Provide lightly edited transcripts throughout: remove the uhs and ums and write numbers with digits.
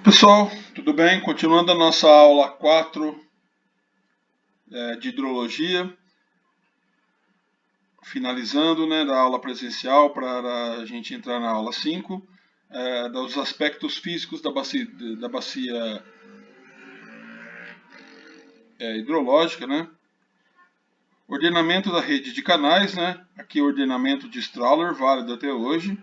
Pessoal, tudo bem? Continuando a nossa aula 4 de hidrologia, finalizando, da aula presencial para a gente entrar na aula 5, dos aspectos físicos da bacia hidrológica, Ordenamento da rede de canais, Aqui o ordenamento de Strahler, válido até hoje.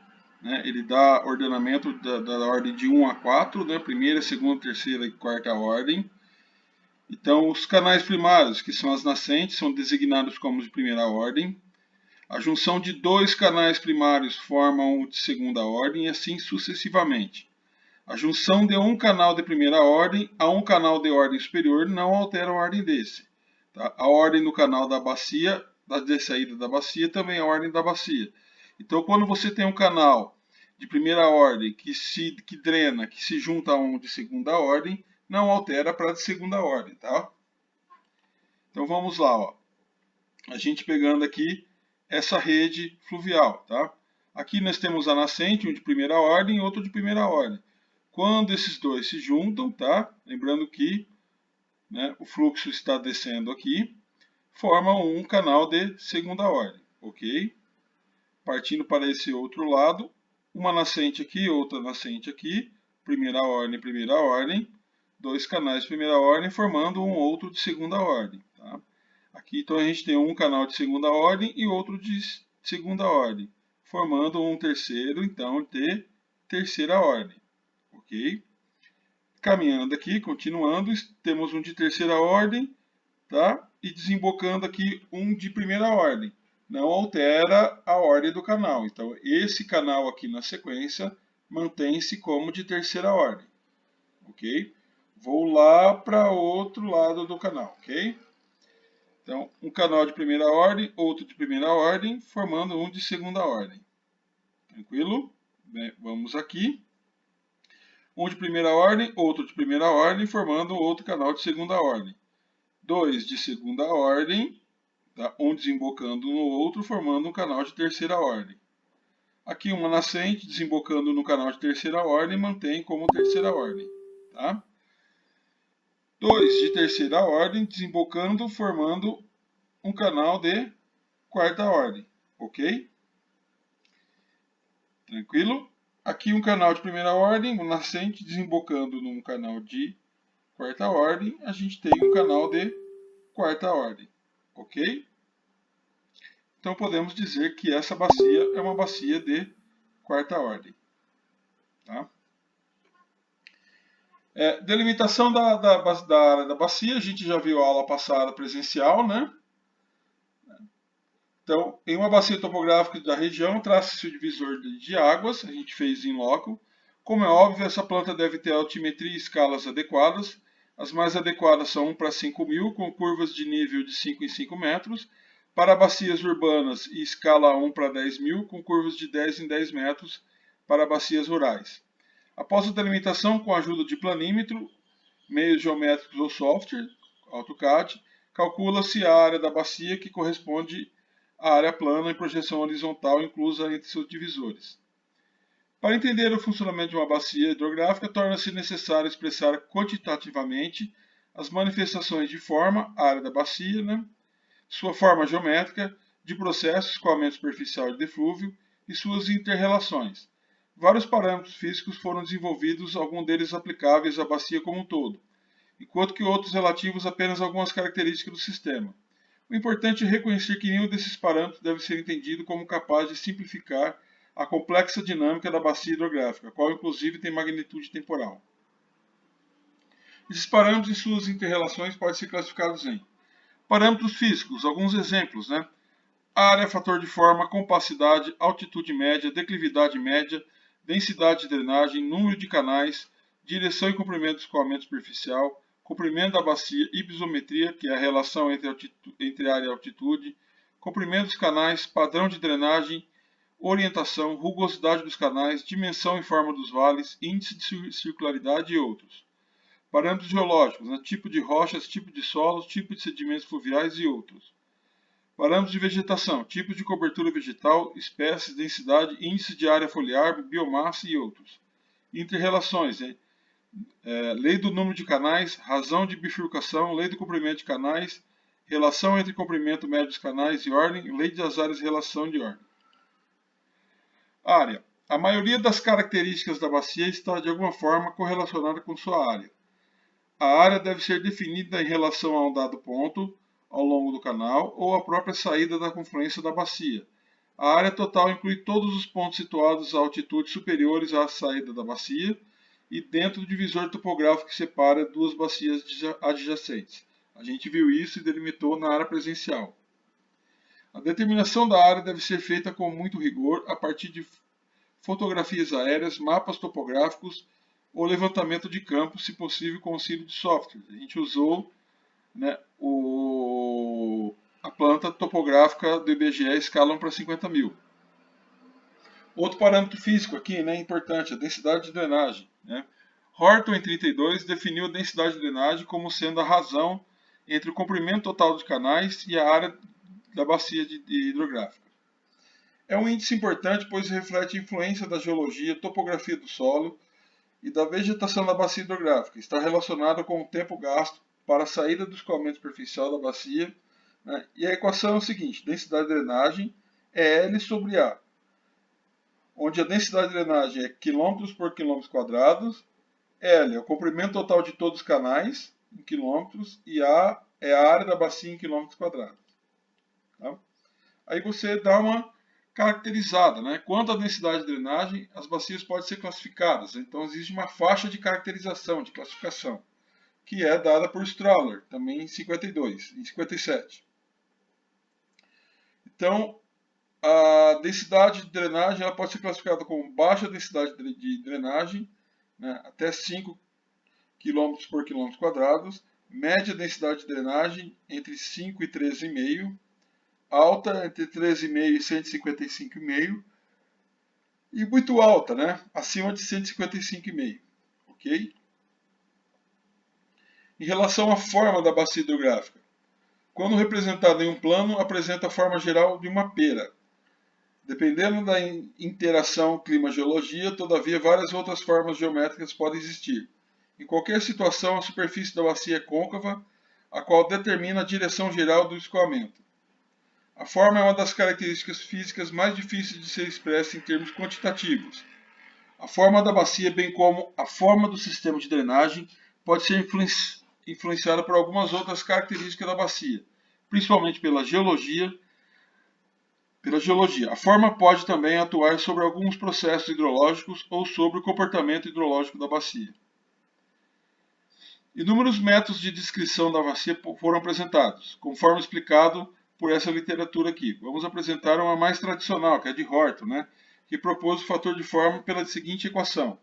Ele dá ordenamento da ordem de 1 a 4, primeira, segunda, terceira e quarta ordem. Então, os canais primários, que são as nascentes, são designados como de primeira ordem. A junção de dois canais primários forma um de segunda ordem e assim sucessivamente. A junção de um canal de primeira ordem a um canal de ordem superior não altera a ordem desse. Tá? A ordem do canal da bacia, de saída da bacia, também é a ordem da bacia. Então, quando você tem um canal de primeira ordem que drena, que se junta a um de segunda ordem, não altera para de segunda ordem, tá? Então vamos lá, ó. A gente pegando aqui essa rede fluvial, tá? Aqui nós temos a nascente, um de primeira ordem e outro de primeira ordem. Quando esses dois se juntam, tá? Lembrando que o fluxo está descendo aqui, formam um canal de segunda ordem, ok? Partindo para esse outro lado, uma nascente aqui, outra nascente aqui, primeira ordem, dois canais de primeira ordem formando um outro de segunda ordem, tá? Aqui então a gente tem um canal de segunda ordem e outro de segunda ordem, formando um terceiro então de terceira ordem, ok? Caminhando aqui, continuando, temos um de terceira ordem, tá? E desembocando aqui um de primeira ordem. Não altera a ordem do canal. Então, esse canal aqui na sequência mantém-se como de terceira ordem, ok? Vou lá para o outro lado do canal, ok? Então, um canal de primeira ordem, outro de primeira ordem, formando um de segunda ordem. Tranquilo? Bem, vamos aqui. Um de primeira ordem, outro de primeira ordem, formando outro canal de segunda ordem. Dois de segunda ordem, tá? Um desembocando no outro, formando um canal de terceira ordem. Aqui uma nascente, desembocando no canal de terceira ordem, mantém como terceira ordem. Tá? Dois de terceira ordem, desembocando, formando um canal de quarta ordem. Ok? Tranquilo? Aqui um canal de primeira ordem, um nascente, desembocando num canal de quarta ordem, a gente tem um canal de quarta ordem. Ok? Então podemos dizer que essa bacia é uma bacia de quarta ordem. Tá? Delimitação da área da bacia, a gente já viu a aula passada presencial, Então, em uma bacia topográfica da região, traça-se o divisor de águas, a gente fez em loco. Como é óbvio, essa planta deve ter altimetria e escalas adequadas. As mais adequadas são 1 para 5.000, com curvas de nível de 5 em 5 metros. Para bacias urbanas, e escala 1 para 10.000, com curvas de 10 em 10 metros para bacias rurais. Após a delimitação com a ajuda de planímetro, meios geométricos ou software, AutoCAD, calcula-se a área da bacia que corresponde à área plana em projeção horizontal inclusa entre seus divisores. Para entender o funcionamento de uma bacia hidrográfica, torna-se necessário expressar quantitativamente as manifestações de forma, a área da bacia, sua forma geométrica, de processo, escoamento superficial de deflúvio e suas interrelações. Vários parâmetros físicos foram desenvolvidos, alguns deles aplicáveis à bacia como um todo, enquanto que outros relativos apenas a algumas características do sistema. O importante é reconhecer que nenhum desses parâmetros deve ser entendido como capaz de simplificar a complexa dinâmica da bacia hidrográfica, a qual inclusive tem magnitude temporal. Esses parâmetros e suas interrelações podem ser classificados em parâmetros físicos, alguns exemplos, Área, fator de forma, compacidade, altitude média, declividade média, densidade de drenagem, número de canais, direção e comprimento do escoamento superficial, comprimento da bacia, isometria, que é a relação entre área e altitude, comprimento dos canais, padrão de drenagem, orientação, rugosidade dos canais, dimensão e forma dos vales, índice de circularidade e outros. Parâmetros geológicos, tipo de rochas, tipo de solos, tipo de sedimentos fluviais e outros. Parâmetros de vegetação, tipos de cobertura vegetal, espécies, densidade, índice de área foliar, biomassa e outros. Interrelações, lei do número de canais, razão de bifurcação, lei do comprimento de canais, relação entre comprimento médio dos canais e ordem, lei das áreas e relação de ordem. Área. A maioria das características da bacia está de alguma forma correlacionada com sua área. A área deve ser definida em relação a um dado ponto ao longo do canal ou a própria saída da confluência da bacia. A área total inclui todos os pontos situados a altitudes superiores à saída da bacia e dentro do divisor topográfico que separa duas bacias adjacentes. A gente viu isso e delimitou na área presencial. A determinação da área deve ser feita com muito rigor a partir de fotografias aéreas, mapas topográficos ou levantamento de campo, se possível com auxílio de software. A gente usou, né, a planta topográfica do IBGE escalam para 50 mil. Outro parâmetro físico aqui, né, importante, a densidade de drenagem. Né? Horton, em 32, definiu a densidade de drenagem como sendo a razão entre o comprimento total de canais e a área da bacia hidrográfica. É um índice importante, pois reflete a influência da geologia, topografia do solo e da vegetação da bacia hidrográfica. Está relacionado com o tempo gasto para a saída do escoamento superficial da bacia. Né? E a equação é o seguinte: densidade de drenagem é L sobre A, onde a densidade de drenagem é km por quilômetros quadrados, L é o comprimento total de todos os canais em quilômetros e A é a área da bacia em quilômetros quadrados. Tá? Aí você dá uma caracterizada, né? Quanto à densidade de drenagem, as bacias podem ser classificadas. Então existe uma faixa de caracterização, de classificação, que é dada por Strahler, também em 57. Então, a densidade de drenagem ela pode ser classificada como baixa densidade de drenagem, né, até 5 km por quilômetro quadrados, média densidade de drenagem entre 5 e 13,5, alta entre 13,5 e 155,5 e muito alta, né, acima de 155,5, ok? Em relação à forma da bacia hidrográfica, quando representada em um plano, apresenta a forma geral de uma pera. Dependendo da interação clima-geologia, todavia, várias outras formas geométricas podem existir. Em qualquer situação, a superfície da bacia é côncava, a qual determina a direção geral do escoamento. A forma é uma das características físicas mais difíceis de ser expressa em termos quantitativos. A forma da bacia, bem como a forma do sistema de drenagem, pode ser influenciada por algumas outras características da bacia, principalmente pela geologia. A forma pode também atuar sobre alguns processos hidrológicos ou sobre o comportamento hidrológico da bacia. Inúmeros métodos de descrição da bacia foram apresentados, conforme explicado por essa literatura aqui. Vamos apresentar uma mais tradicional, que é de Horton, né, que propôs o fator de forma pela seguinte equação.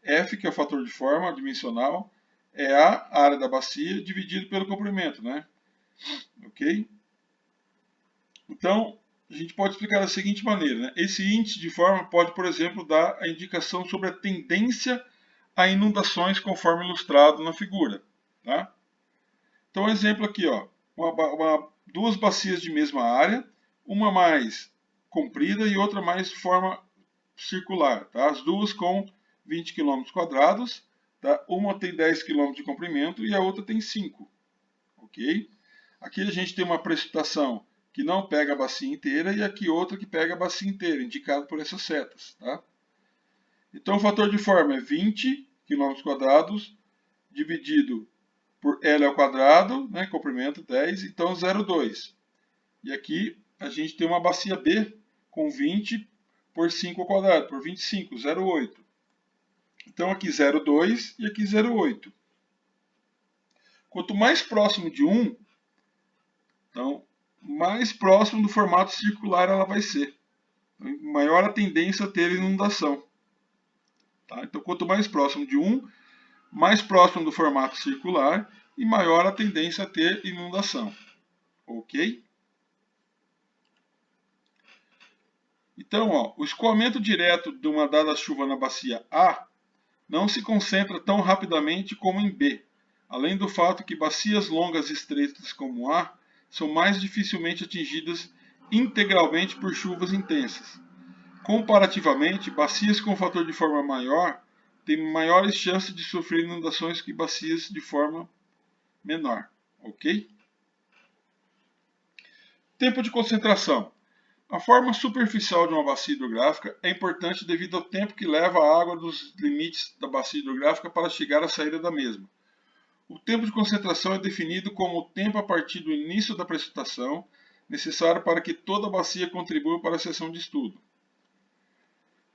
F, que é o fator de forma dimensional, é a área da bacia dividido pelo comprimento, né? Ok? Então, a gente pode explicar da seguinte maneira, né? Esse índice de forma pode, por exemplo, dar a indicação sobre a tendência a inundações, conforme ilustrado na figura. Tá? Então, um exemplo aqui, ó, duas bacias de mesma área, uma mais comprida e outra mais de forma circular. Tá? As duas com 20 km quadrados, tá? Uma tem 10 km de comprimento e a outra tem 5. Ok? Aqui a gente tem uma precipitação que não pega a bacia inteira e aqui outra que pega a bacia inteira, indicado por essas setas. Tá? Então o fator de forma é 20 km quadrados dividido por L ao quadrado, né, comprimento 10, então 0,2. E aqui a gente tem uma bacia B com 20 por 5 ao quadrado, por 25, 0,8. Então aqui 0,2 e aqui 0,8. Quanto mais próximo de 1, então mais próximo do formato circular ela vai ser. Então, maior a tendência a ter inundação. Tá? Então quanto mais próximo de 1, mais próximo do formato circular e maior a tendência a ter inundação. Ok? Então, ó, o escoamento direto de uma dada chuva na bacia A não se concentra tão rapidamente como em B, além do fato que bacias longas e estreitas como A são mais dificilmente atingidas integralmente por chuvas intensas. Comparativamente, bacias com fator de forma maior têm maiores chances de sofrer inundações que bacias de forma menor. Ok? Tempo de concentração. A forma superficial de uma bacia hidrográfica é importante devido ao tempo que leva a água dos limites da bacia hidrográfica para chegar à saída da mesma. O tempo de concentração é definido como o tempo a partir do início da precipitação necessário para que toda a bacia contribua para a sessão de estudo.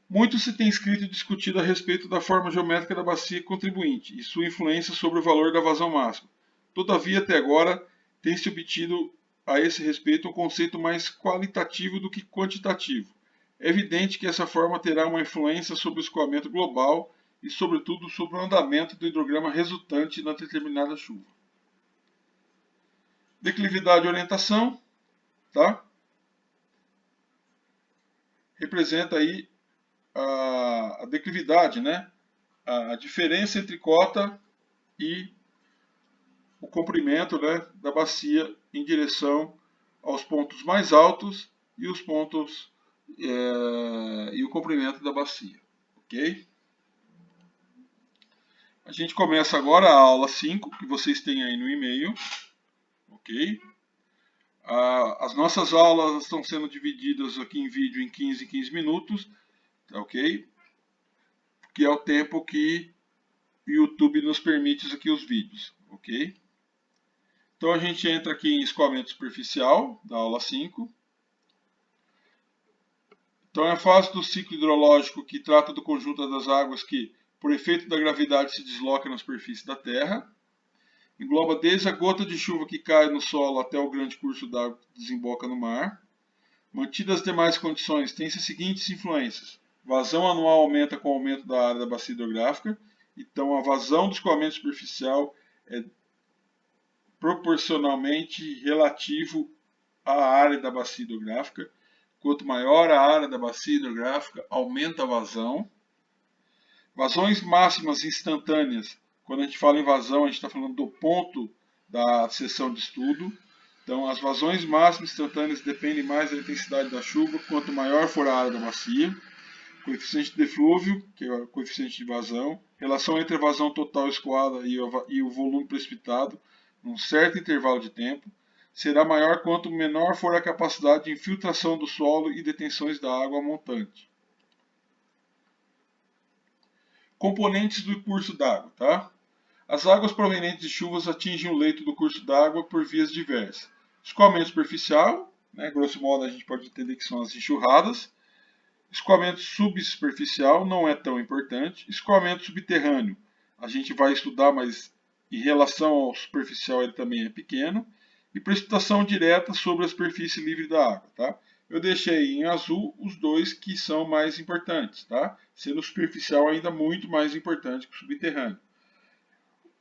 Muito se tem escrito e discutido a respeito da forma geométrica da bacia contribuinte e sua influência sobre o valor da vazão máxima. Todavia, até agora, tem-se obtido a esse respeito um conceito mais qualitativo do que quantitativo. É evidente que essa forma terá uma influência sobre o escoamento global e, sobretudo, sobre o andamento do hidrograma resultante na determinada chuva. Declividade e orientação, tá? Representa aí a declividade, né? A diferença entre cota e o comprimento, né, da bacia em direção aos pontos mais altos e os pontos e o comprimento da bacia, ok? A gente começa agora a aula 5, que vocês têm aí no e-mail, ok? As nossas aulas estão sendo divididas aqui em vídeo em 15 minutos, ok? Que é o tempo que o YouTube nos permite aqui os vídeos, ok? Então a gente entra aqui em escoamento superficial, da aula 5. Então é a fase do ciclo hidrológico que trata do conjunto das águas que, por efeito da gravidade, se desloca na superfície da Terra. Engloba desde a gota de chuva que cai no solo até o grande curso d'água que desemboca no mar. Mantidas as demais condições, tem-se as seguintes influências. Vazão anual aumenta com o aumento da área da bacia hidrográfica. Então a vazão do escoamento superficial é proporcionalmente relativo à área da bacia hidrográfica. Quanto maior a área da bacia hidrográfica, aumenta a vazão. Vazões máximas instantâneas. Quando a gente fala em vazão, a gente está falando do ponto da seção de estudo. Então, as vazões máximas instantâneas dependem mais da intensidade da chuva, quanto maior for a área da bacia. Coeficiente de eflúvio, que é o coeficiente de vazão. Relação entre a vazão total escoada e o volume precipitado, num certo intervalo de tempo, será maior quanto menor for a capacidade de infiltração do solo e detenções da água montante. Componentes do curso d'água, tá? As águas provenientes de chuvas atingem o leito do curso d'água por vias diversas. Escoamento superficial, né, grosso modo a gente pode entender que são as enxurradas. Escoamento subsuperficial não é tão importante. Escoamento subterrâneo, a gente vai estudar, mas em relação ao superficial ele também é pequeno. E precipitação direta sobre a superfície livre da água, tá? Eu deixei em azul os dois que são mais importantes, tá? Sendo o superficial ainda muito mais importante que o subterrâneo.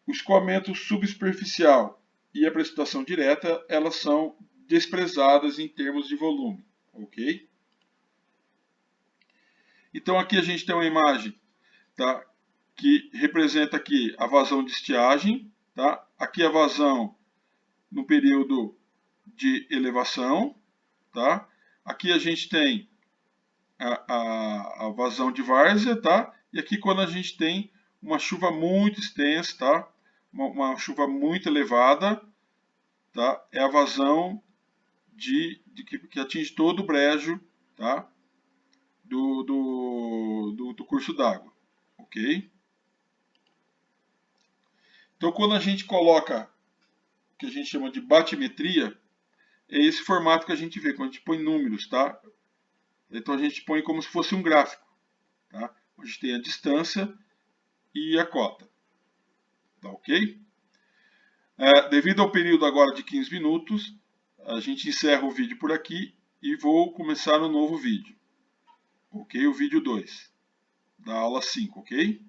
O escoamento subsuperficial e a precipitação direta, elas são desprezadas em termos de volume, ok? Então aqui a gente tem uma imagem, tá, que representa aqui a vazão de estiagem, tá? Aqui a vazão no período de elevação, tá? Aqui a gente tem a vazão de várzea, tá? E aqui quando a gente tem uma chuva muito extensa, tá? Uma chuva muito elevada, tá? É a vazão que atinge todo o brejo, tá? Do curso d'água, ok? Então quando a gente coloca o que a gente chama de batimetria, é esse formato que a gente vê, quando a gente põe números, tá? Então a gente põe como se fosse um gráfico, tá? Onde tem a distância e a cota, tá ok? Devido ao período agora de 15 minutos, a gente encerra o vídeo por aqui e vou começar um novo vídeo, ok? O vídeo 2 da aula 5, ok?